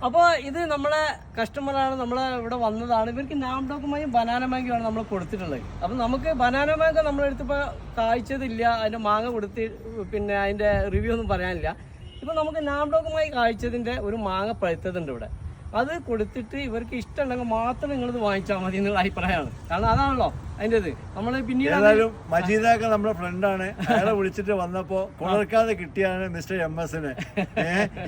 അപ്പോൾ ഇത് നമ്മളെ കസ്റ്റമറാണ്, നമ്മളെ ഇവിടെ വന്നതാണ്. ഇവർക്ക് നാംഡോക്കുമായും ബനാന മാങ്കോയാണ് നമ്മൾ കൊടുത്തിട്ടുള്ളത്. അപ്പം നമുക്ക് ബനാന മാങ്കോ നമ്മളെടുത്തിപ്പോൾ കായ്ച്ചതില്ല, അതിൻ്റെ മാങ്ങ കൊടുത്ത് പിന്നെ അതിൻ്റെ റിവ്യൂ ഒന്നും പറയാനില്ല. ഇപ്പം നമുക്ക് നാംഡോക്കുമായി കായ്ച്ചതിൻ്റെ ഒരു മാങ്ങ പഴുത്തതുണ്ട് ഇവിടെ. അത് കൊടുത്തിട്ട് ഇവർക്ക് ഇഷ്ടമുണ്ടെങ്കിൽ മാത്രം നിങ്ങളിത് വാങ്ങിച്ചാൽ മതി എന്നുള്ള അഭിപ്രായമാണ്. കാരണം അതാണല്ലോ അതിൻ്റെ ഇത്. നമ്മൾ പിന്നീട് ഏതായാലും മജീദാക്ക നമ്മുടെ ഫ്രണ്ടാണ്. അയാളെ വിളിച്ചിട്ട് വന്നപ്പോൾ കൊളർക്കാതെ കിട്ടിയാണ് മിസ്റ്റർ MS-നെ.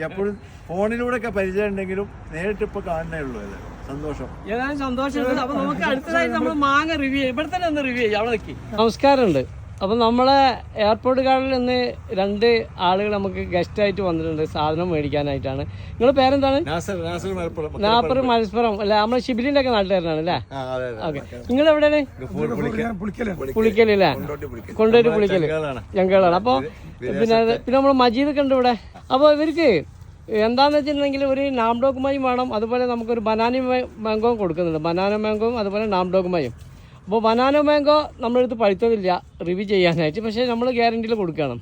എപ്പോഴും ഫോണിലൂടെ ഒക്കെ പരിചയം ഉണ്ടെങ്കിലും നേരിട്ട് ഇപ്പൊ കാണണേ ഉള്ളൂ. സന്തോഷം, ഏതായാലും സന്തോഷമുണ്ട്. അപ്പൊ നമുക്ക് അടുത്തതായി നമ്മൾ മാങ്ങ റിവ്യൂ ചെയ്യാം. ഇവിടെ തന്നെ ഒന്ന് റിവ്യൂ ചെയ്യാം. അവിടെ നിൽക്കി. നമസ്കാരമുണ്ട്. അപ്പം നമ്മളെ എയർപോർട്ട് കാർഡിൽ നിന്ന് 2 ആളുകൾ നമുക്ക് ഗസ്റ്റായിട്ട് വന്നിട്ടുണ്ട് സാധനം മേടിക്കാനായിട്ടാണ്. നിങ്ങളുടെ പേരെന്താണ്? നാപ്പർ മലപ്പുറം അല്ലേ? നമ്മളെ ഷിബിലിന്റെ ഒക്കെ നാട്ടുകാരനാണ് അല്ലേ? ഓക്കെ. നിങ്ങൾ എവിടെയാണ്? പുളിക്കലല്ലേ? കൊണ്ടൊരു പുളിക്കല് ഞങ്ങളാണ്. അപ്പോൾ പിന്നെ നമ്മൾ മജീദൊക്കെ ഉണ്ട് ഇവിടെ. അപ്പോൾ ഇവർക്ക് എന്താണെന്ന് വെച്ചിട്ടുണ്ടെങ്കിൽ ഒരു നാംഡോക്കുമായും വേണം, അതുപോലെ നമുക്കൊരു ബനാന മാങ്കോ കൊടുക്കുന്നുണ്ട്. ബനാന മാങ്കോയും അതുപോലെ നാംഡോക്കുമായും. അപ്പോൾ ബനാന മാങ്കോ നമ്മളെടുത്ത് പഴുത്തതില്ല റിവ്യൂ ചെയ്യാനായിട്ട്, പക്ഷേ നമ്മൾ ഗ്യാരണ്ടിയിൽ കൊടുക്കണം.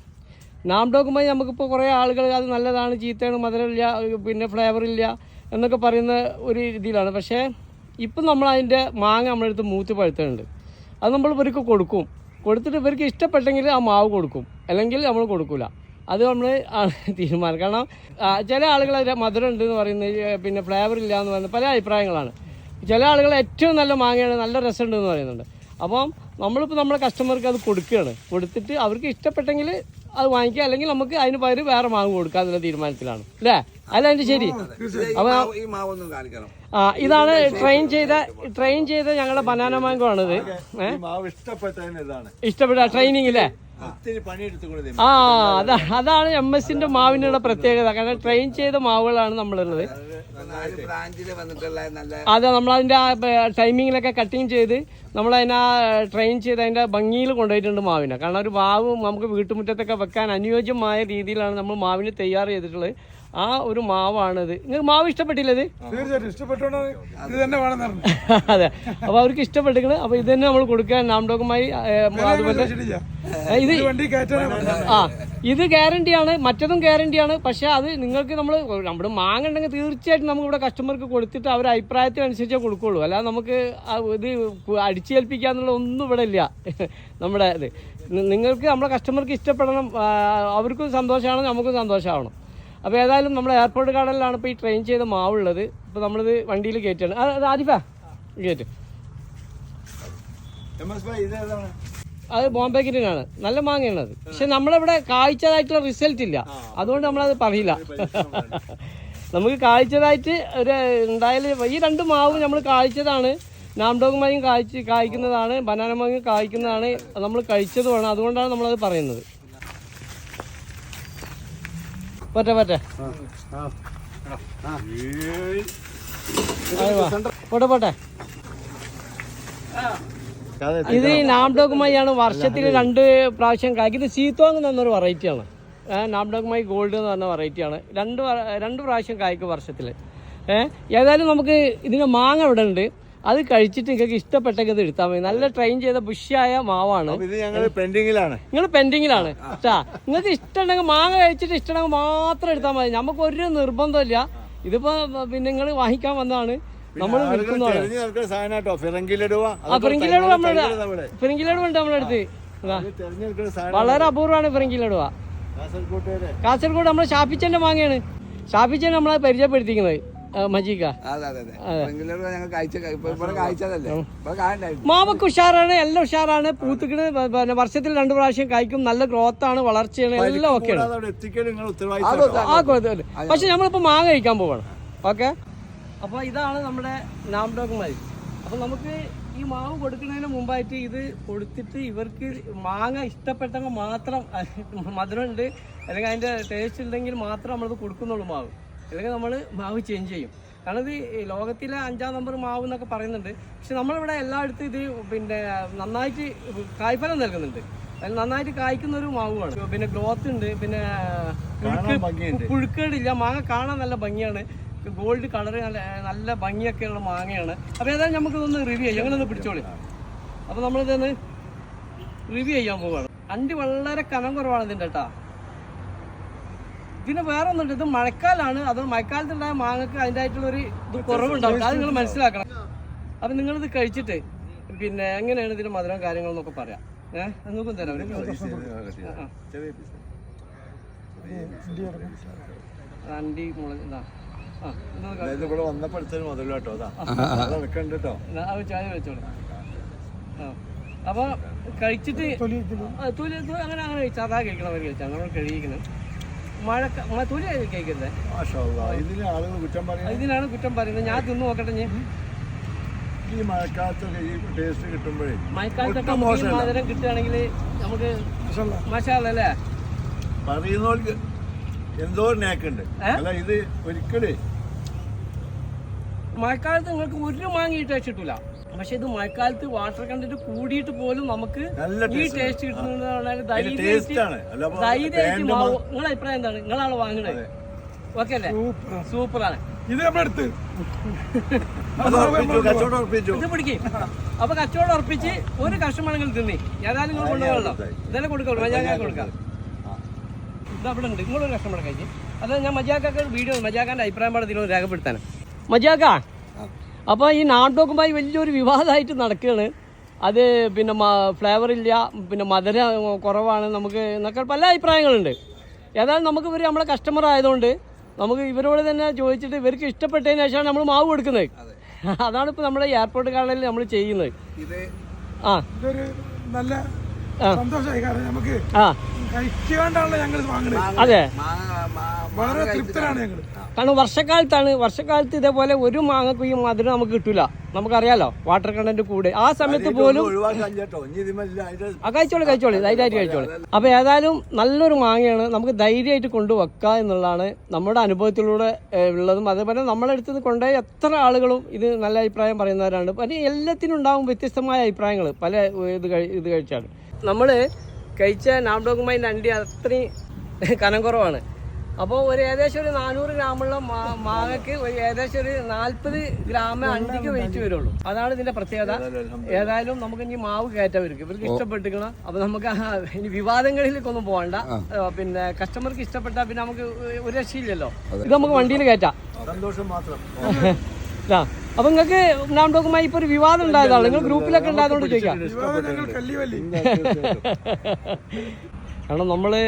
നാംഡോക്കുമായി നമുക്കിപ്പോൾ കുറേ ആളുകൾ അത് നല്ലതാണ്, ചീത്തയാണ്, മധുരമില്ല, പിന്നെ ഫ്ലേവറില്ല എന്നൊക്കെ പറയുന്ന ഒരു രീതിയിലാണ്. പക്ഷേ ഇപ്പം നമ്മൾ അതിൻ്റെ മാങ്ങ നമ്മളെടുത്ത് മൂത്ത് പഴുത്തുണ്ട്. അത് നമ്മൾ ഇവർക്ക് കൊടുത്തിട്ട് ഇവർക്ക് ഇഷ്ടപ്പെട്ടെങ്കിൽ ആ മാവ് കൊടുക്കും, അല്ലെങ്കിൽ നമ്മൾ കൊടുക്കില്ല. അത് നമ്മൾ തീരുമാനം. കാരണം ചില ആളുകൾ മധുരം ഉണ്ടെന്ന് പറയുന്നത്, പിന്നെ ഫ്ലേവർ ഇല്ല എന്ന് പറയുന്നത് പല അഭിപ്രായങ്ങളാണ്. ചില ആളുകൾ ഏറ്റവും നല്ല മാങ്ങയാണ്, നല്ല രസമുണ്ടെന്ന് പറയുന്നുണ്ട്. അപ്പം നമ്മളിപ്പോൾ നമ്മളെ കസ്റ്റമർക്ക് അത് കൊടുത്തിട്ട് അവർക്ക് ഇഷ്ടപ്പെട്ടെങ്കിൽ അത് വാങ്ങിക്കുക, അല്ലെങ്കിൽ നമുക്ക് അതിന് പകരം വേറെ മാങ്ങ കൊടുക്കുക എന്നുള്ള തീരുമാനത്തിലാണ് അല്ലേ? അല്ല അതിൻ്റെ ശരി. അപ്പോൾ ഇതാണ് ട്രെയിൻ ചെയ്ത ഞങ്ങളുടെ ബനാന മാങ്കോ ആണിത്. ഇഷ്ടപ്പെട്ട ട്രെയിനിങ് അല്ലേ? അതാണ് MS-ന്റെ മാവിനുള്ള പ്രത്യേകത. കാരണം ട്രെയിൻ ചെയ്ത മാവുകളാണ് നമ്മളുള്ളത്. അതെ, നമ്മളതിൻ്റെ ആ ടൈമിങ്ങിലൊക്കെ കട്ടിങ് ചെയ്ത് നമ്മളതിനെ ട്രെയിൻ ചെയ്ത് അതിൻ്റെ ഭംഗിയിൽ കൊണ്ടുപോയിട്ടുണ്ട് മാവിനെ. കാരണം ഒരു മാവ് നമുക്ക് വീട്ടുമുറ്റത്തൊക്കെ വെക്കാൻ അനുയോജ്യമായ രീതിയിലാണ് നമ്മൾ മാവിന് തയ്യാർ ചെയ്തിട്ടുള്ളത്. ആ ഒരു മാവാണിത്. നിങ്ങൾക്ക് മാവ് ഇഷ്ടപ്പെട്ടില്ലത്? അതെ, അപ്പോൾ അവർക്ക് ഇഷ്ടപ്പെട്ടിരിക്കുന്നത്. അപ്പോൾ ഇത് തന്നെ നമ്മൾ കൊടുക്കാൻ നാംഡോക്കുമായി. അതുപോലെ ഇത് ഗ്യാരണ്ടിയാണ്, മറ്റതും ഗ്യാരണ്ടിയാണ്. പക്ഷേ അത് നിങ്ങൾക്ക് നമ്മുടെ മാങ്ങ ഉണ്ടെങ്കിൽ തീർച്ചയായിട്ടും നമുക്ക് ഇവിടെ കസ്റ്റമർക്ക് കൊടുത്തിട്ട് അവരുടെ അഭിപ്രായത്തിനനുസരിച്ചേ കൊടുക്കുകയുള്ളൂ. അല്ലാതെ നമുക്ക് ഇത് അടിച്ചേൽപ്പിക്കുക എന്നുള്ള ഒന്നും ഇവിടെ ഇല്ല. നമ്മുടെ ഇത് നിങ്ങൾക്ക് നമ്മുടെ കസ്റ്റമർക്ക് ഇഷ്ടപ്പെടണം, അവർക്കും സന്തോഷമാണ്, നമുക്കും സന്തോഷമാവണം. അപ്പോൾ ഏതായാലും നമ്മൾ എയർപോർട്ട് ഗാർഡനിലാണ് ഇപ്പോൾ ഈ ട്രെയിൻ ചെയ്ത മാവുള്ളത്. ഇപ്പോൾ നമ്മളിത് വണ്ടിയിൽ കയറ്റാണ്. അത് ആരിഫാ കയറ്റും. അത് ബോംബെ ഗ്രീനാണ്, നല്ല മാങ്ങയാണ് അത്. പക്ഷെ നമ്മളിവിടെ കായ്ച്ചതായിട്ടുള്ള റിസൾട്ട് ഇല്ല, അതുകൊണ്ട് നമ്മളത് പറയില്ല. നമുക്ക് കായ്ച്ചതായിട്ട് എന്തായാലും ഈ 2 മാവും നമ്മൾ കായ്ച്ചതാണ്. നാംഡോക്കുമായും കായ്ക്കുന്നതാണ്, ബനാന മാങ്ങ കായ്ക്കുന്നതാണ്, നമ്മൾ കഴിച്ചതുമാണ്. അതുകൊണ്ടാണ് നമ്മളത് പറയുന്നത്. പോട്ടെ ഇത് നാംഡോക്കുമായിയാണ് വർഷത്തിൽ 2 പ്രാവശ്യം കായ്ക്കുന്നത്. സീത്തോങ് എന്നൊരു വെറൈറ്റിയാണ്. നാംഡോക്കുമായി ഗോൾഡ് എന്ന് പറഞ്ഞ വെറൈറ്റിയാണ്. 2 പ്രാവശ്യം കായ്ക്കും വർഷത്തിൽ. ഏതായാലും നമുക്ക് ഇതിൻ്റെ മാങ്ങ ഇവിടെ ഉണ്ട്. അത് കഴിച്ചിട്ട് നിങ്ങൾക്ക് ഇഷ്ടപ്പെട്ടെങ്കിൽ ഇത് എടുത്താൽ മതി. നല്ല ട്രെയിൻ ചെയ്ത ബുഷിയായ മാവാണ്. നിങ്ങൾ പെൻഡിങ്ങിലാണ് കേട്ടാ. നിങ്ങൾക്ക് ഇഷ്ടമുണ്ടെങ്കിൽ മാങ്ങ കഴിച്ചിട്ട് ഇഷ്ടമുണ്ടെങ്കിൽ മാത്രം എടുത്താൽ മതി. നമുക്ക് ഒരു നിർബന്ധമില്ല. ഇതിപ്പോ പിന്നെ നിങ്ങൾ വാങ്ങിക്കാൻ വന്നതാണ്, നമ്മൾ വിൽക്കുന്നതാണ്. ഫിറങ്കിലടുവ ഉണ്ട് നമ്മളെടുത്ത്. വളരെ അപൂർവമാണ് ഫിറങ്കിലടുവ. കാസർഗോഡ് നമ്മളെ ഷാപ്പിച്ചന്റെ മാങ്ങയാണ്. ഷാപ്പിച്ചൻ നമ്മളെ പരിചയപ്പെടുത്തിക്കുന്നത് മജീക്ക. മാവൊക്കെ ഉഷാറാണ്, എല്ലാം ഉഷാറാണ്. പൂത്തുക്കിന് വർഷത്തിൽ 2 പ്രാവശ്യം കായ്ക്കും. നല്ല ഗ്രോത്താണ്, വളർച്ചയാണ്, എല്ലാം ഓക്കെയാണ്. പക്ഷെ നമ്മളിപ്പോ മാങ്ങ കഴിക്കാൻ പോവാണ്. ഓക്കെ, അപ്പോൾ ഇതാണ് നമ്മുടെ നാംഡോക്കുമാരി. അപ്പോൾ നമുക്ക് ഈ മാവ് കൊടുക്കുന്നതിന് മുമ്പായിട്ട് ഇത് കൊടുത്തിട്ട് ഇവർക്ക് മാങ്ങ ഇഷ്ടപ്പെട്ടെങ്കിൽ മാത്രം, മധുരമുണ്ട് അല്ലെങ്കിൽ അതിൻ്റെ ടേസ്റ്റ് ഉണ്ടെങ്കിൽ മാത്രം നമ്മളിത് കൊടുക്കുന്നുള്ളൂ മാവ്. അല്ലെങ്കിൽ നമ്മൾ മാവ് ചേഞ്ച് ചെയ്യും. കാരണം ഇത് ലോകത്തിലെ 5ാം നമ്പർ മാവ് എന്നൊക്കെ പറയുന്നുണ്ട്. പക്ഷെ നമ്മളിവിടെ എല്ലായിടത്തും ഇത് പിന്നെ നന്നായിട്ട് കായ്ഫലം നൽകുന്നുണ്ട്. അതിൽ നന്നായിട്ട് കായ്ക്കുന്ന ഒരു മാവുമാണ്. പിന്നെ ഗ്രോത്ത് ഉണ്ട്, പിന്നെ പുഴുക്കേടില്ല. മാങ്ങ കാണാൻ നല്ല ഭംഗിയാണ്, ഗോൾഡ് കളറ്, നല്ല ഭംഗിയൊക്കെയുള്ള മാങ്ങയാണ്. അപ്പോൾ ഏതായാലും നമുക്കിതൊന്ന് റിവ്യൂ ചെയ്യാം. ഞങ്ങളൊന്ന് പിടിച്ചോളി. അപ്പോൾ നമ്മളിതൊന്ന് റിവ്യൂ ചെയ്യാൻ പോവുകയാണ്. അണ്ടി വളരെ കനം കുറവാണ് ഇതിൻ്റെ കേട്ടോ. പിന്നെ വേറെ ഒന്നുണ്ട്, ഇത് മഴക്കാലാണ്. അത് മഴക്കാലത്തുണ്ടായ മാങ്ങക്ക് അതിൻ്റെതായിട്ടുള്ളൊരു ഇത് കുറവുണ്ടാവും. അത് നിങ്ങൾ മനസ്സിലാക്കണം. അപ്പം നിങ്ങളിത് കഴിച്ചിട്ട് പിന്നെ എങ്ങനെയാണ് ഇതിന് മധുരം കാര്യങ്ങളെന്നൊക്കെ പറയാം. നിങ്ങൾക്കും തരാം. അണ്ടി മുളക് ഇതാ ചായ വെച്ചോളൂ. അപ്പൊ കഴിച്ചിട്ട് അങ്ങനെ സാധാ കഴിക്കണവർ കഴിച്ചാൽ നമ്മൾ കഴിക്കണം. തൊലി കഴിക്കരുത്. ഇതിനാണ് കുറ്റം പറയുന്നത്. ഞാൻ തിന്നു നോക്കട്ടെ. ഞാൻ ഈ മഴക്കാലത്തൊക്കെ ഈ ടേസ്റ്റ് കിട്ടുമ്പോഴേ മഴക്കാലത്തൊക്കെ മധുരം കിട്ടുകയാണെങ്കിൽ നമുക്ക് മസാല അല്ലേ പറയുന്നവർക്ക് എന്തോ നേക്കുണ്ട്. അല്ല ഇത് ഒരിക്കലേ മഴക്കാലത്ത് നിങ്ങൾക്ക് ഒരു മാങ്ങ ഈ ടേസ്റ്റ് കിട്ടൂല. പക്ഷെ ഇത് മഴക്കാലത്ത് വാട്ടർ കണ്ടന്റ് കൂടിയിട്ട് പോലും നമുക്ക് ഈ ടേസ്റ്റ് കിട്ടുന്നത് ധൈര്യമായിട്ട് മാവ്. നിങ്ങളുടെ അഭിപ്രായം എന്താണ്? നിങ്ങളാണ് വാങ്ങണത്. ഓക്കെ അല്ലേ? സൂപ്പറാണ്. ഇത് നമ്മളെടുത്ത് ഇത് പിടിക്കും. അപ്പൊ കച്ചവടം ഉറപ്പിച്ച് ഒരു കഷ്ടമാണെങ്കിൽ തിന്നി ഏതായാലും നിങ്ങൾ കൊണ്ടുപോകണല്ലോ. ഇതെല്ലാം കൊടുക്കാം. മജാക്ക കൊടുക്കാം. ഇതവിടെ ഉണ്ട്. നിങ്ങളൊരു കഷ്ടമാണ് കഴിച്ച്. അതായത് ഞാൻ മജാക്കൊക്കെ വീഡിയോ മജാക്കാൻ്റെ അഭിപ്രായം പാടത്തിലൊന്ന് രേഖപ്പെടുത്താൻ. മജാക്ക, അപ്പോൾ ഈ നാടോക്കുമായി വലിയൊരു വിവാദമായിട്ട് നടക്കുകയാണ്. അത് പിന്നെ ഫ്ലേവർ ഇല്ല, പിന്നെ മധുരം കുറവാണ് നമുക്ക് എന്നൊക്കെ പല അഭിപ്രായങ്ങളുണ്ട്. ഏതായാലും നമുക്ക് ഇവർ നമ്മളെ കസ്റ്റമർ ആയതുകൊണ്ട് നമുക്ക് ഇവരോട് തന്നെ ചോദിച്ചിട്ട് ഇവർക്ക് ഇഷ്ടപ്പെട്ടതിന് ശേഷമാണ് നമ്മൾ മാവ് കൊടുക്കുന്നത്. അതാണ് ഇപ്പോൾ നമ്മുടെ എയർപോർട്ട് ഗാർഡനിൽ നമ്മൾ ചെയ്യുന്നത്. ഇതൊരു നല്ല സന്തോഷമായി. കാരണം നമുക്ക് കഴിച്ചുകൊണ്ടാണല്ലോ ഞങ്ങൾ വാങ്ങുന്നത്. അതെ, വളരെ തൃപ്തരാണ് ഞങ്ങൾ. കാരണം വർഷക്കാലത്ത് ഇതേപോലെ ഒരു മാങ്ങക്കും ഈ മധുരം നമുക്ക് കിട്ടൂല. നമുക്കറിയാലോ വാട്ടർ കണ്ടന്റ് കൂടെ. ആ സമയത്ത് പോലും കഴിച്ചോളൂ ധൈര്യമായിട്ട് കഴിച്ചോളൂ. അപ്പൊ ഏതായാലും നല്ലൊരു മാങ്ങയാണ്. നമുക്ക് ധൈര്യമായിട്ട് കൊണ്ടുവെക്കുക എന്നുള്ളതാണ് നമ്മുടെ അനുഭവത്തിലൂടെ ഉള്ളതും. അതേപോലെ നമ്മളെടുത്തത് കൊണ്ടുപോയി എത്ര ആളുകളും ഇത് നല്ല അഭിപ്രായം പറയുന്നവരാണ്. പിന്നെ എല്ലാത്തിനും ഉണ്ടാവും വ്യത്യസ്തമായ അഭിപ്രായങ്ങൾ പല ഇത് കഴിച്ചാണ്. നമ്മൾ കഴിച്ച നാംഡോക്കുമായിൻ്റെ അണ്ടി അത്രയും കനം കുറവാണ്. അപ്പോൾ ഒരു ഏകദേശം ഒരു 400 ഗ്രാമുള്ള മാങ്ങയ്ക്ക് ഏകദേശം ഒരു 40 ഗ്രാം അണ്ടിക്ക് വെയിറ്റ് വരുള്ളൂ. അതാണ് ഇതിന്റെ പ്രത്യേകത. ഏതായാലും നമുക്ക് ഇനി മാവ് കയറ്റാൻ ഇവർക്ക് ഇഷ്ടപ്പെട്ടിരിക്കണം. അപ്പൊ നമുക്ക് ഇനി വിവാദങ്ങളിലേക്കൊന്നും പോകണ്ട. പിന്നെ കസ്റ്റമർക്ക് ഇഷ്ടപ്പെട്ടാൽ പിന്നെ നമുക്ക് ഒരു രക്ഷയില്ലല്ലോ. ഇത് നമുക്ക് വണ്ടിയിൽ കയറ്റാം. സന്തോഷം മാത്രം. അപ്പൊ നിങ്ങൾക്ക് നാംഡോക്കുമായി ഇപ്പൊ ഒരു വിവാദം ഉണ്ടായതാണ്. നിങ്ങൾ ഗ്രൂപ്പിലൊക്കെ ഉണ്ടായതുകൊണ്ട് ചോദിക്കാം. കാരണം നമ്മള്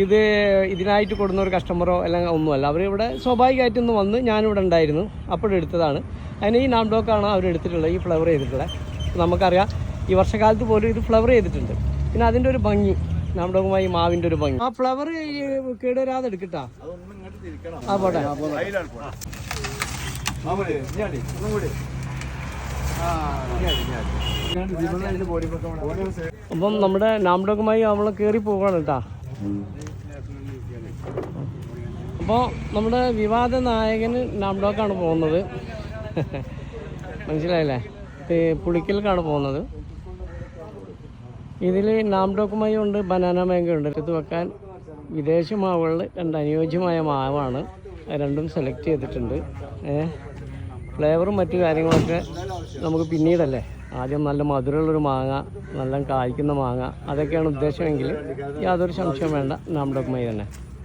ഇതിനായിട്ട് കൊടുക്കുന്ന ഒരു കസ്റ്റമറോ അല്ലെങ്കിൽ ഒന്നുമല്ല. അവർ ഇവിടെ സ്വാഭാവികമായിട്ട് ഒന്ന് വന്ന് ഞാനിവിടെ ഉണ്ടായിരുന്നു, അപ്പോഴെടുത്തതാണ്. അതിന് ഈ നാംഡോക്കാണ് അവരെടുത്തിട്ടുള്ളത്, ഈ ഫ്ലവർ ചെയ്തിട്ടുള്ളത്. നമുക്കറിയാം ഈ വർഷകാലത്ത് പോലും ഇത് ഫ്ലവർ ചെയ്തിട്ടുണ്ട്. പിന്നെ അതിൻ്റെ ഒരു ഭംഗി, നാംഡോക്കുമായി മാവിൻ്റെ ഒരു ഭംഗി. ആ ഫ്ലവർ കേടുവരാതെ എടുക്കട്ടാ. ആ പോട്ടെ. അപ്പം നമ്മുടെ നാംഡോക്കുമായി നമ്മൾ കയറി പോകണം കേട്ടാ. അപ്പോൾ നമ്മുടെ വിവാദ നായകന് നാംഡോക്കാണ് പോകുന്നത്. മനസ്സിലായില്ലേ? പുളിക്കൽക്കാണ് പോകുന്നത്. ഇതിൽ നാംഡോക്കുമായി ഉണ്ട്, ബനാന മാംഗോ ഉണ്ട്. ഇത് വെക്കാൻ വിദേശ മാവുകളിൽ 2 അനുയോജ്യമായ മാവാണ്. രണ്ടും സെലക്ട് ചെയ്തിട്ടുണ്ട്. ഫ്ലേവറും മറ്റു കാര്യങ്ങളൊക്കെ നമുക്ക് പിന്നീടല്ലേ. ആദ്യം നല്ല മധുരമുള്ളൊരു മാങ്ങ, നല്ല കായ്ക്കുന്ന മാങ്ങ, അതൊക്കെയാണ് ഉദ്ദേശമെങ്കിൽ യാതൊരു സംശയം വേണ്ട, നാംഡോക്കുമായി തന്നെ.